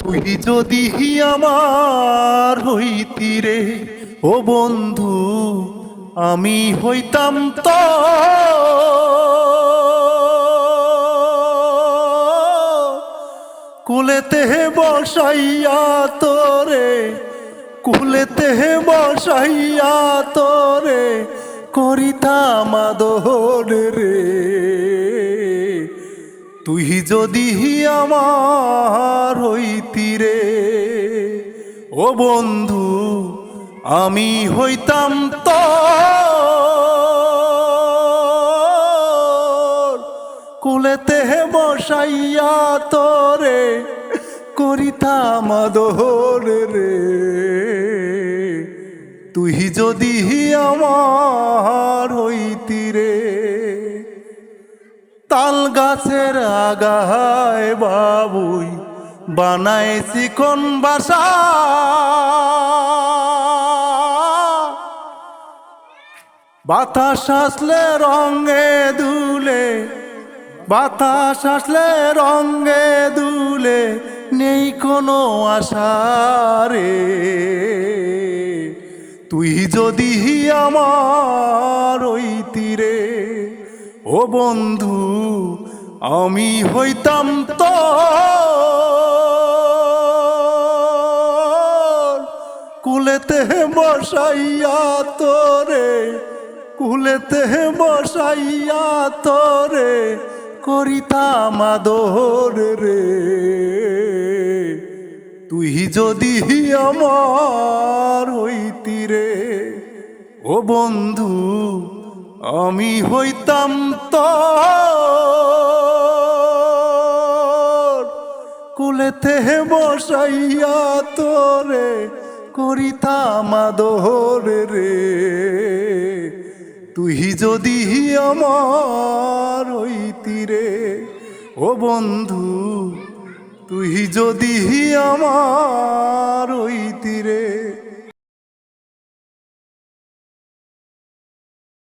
তুই যদি আমার হইতি রে ও বন্ধু, আমি হইতাম তো কুলেতে বসাইয়া তোরে, কুলেতে বসাইয়া তোরে করিতাম আদর রে। তুই যদি আমার হইতি রে ও বন্ধু, আমি হইতাম তো কুলেতে বসাইয়া তোরে করিতাম আদর রে। তুই যদি আমার হইতি রে, তাল গাছের আগায় বাবুই বানাইছি কোন বাসা, বাতাস আসলে রঙে দুলে, বাতাস আসলে রঙে দুলে নেই কোনো আশা রে। তুই যদি আমার হইতি রে ও বন্ধু, আমি হইতাম তো কুলেতে বসাইয়া তোরে, কুলেতে বসাইয়া তোরে করিতাম আদর রে। তুই যদি আমার হইতি রে ও বন্ধু, আমি হইতাম তো কুলেতে বসাইয়া তোরে করিতাম আদর রে। তুই যদি আমার হইতি রে ও বন্ধু, তুই যদি আমার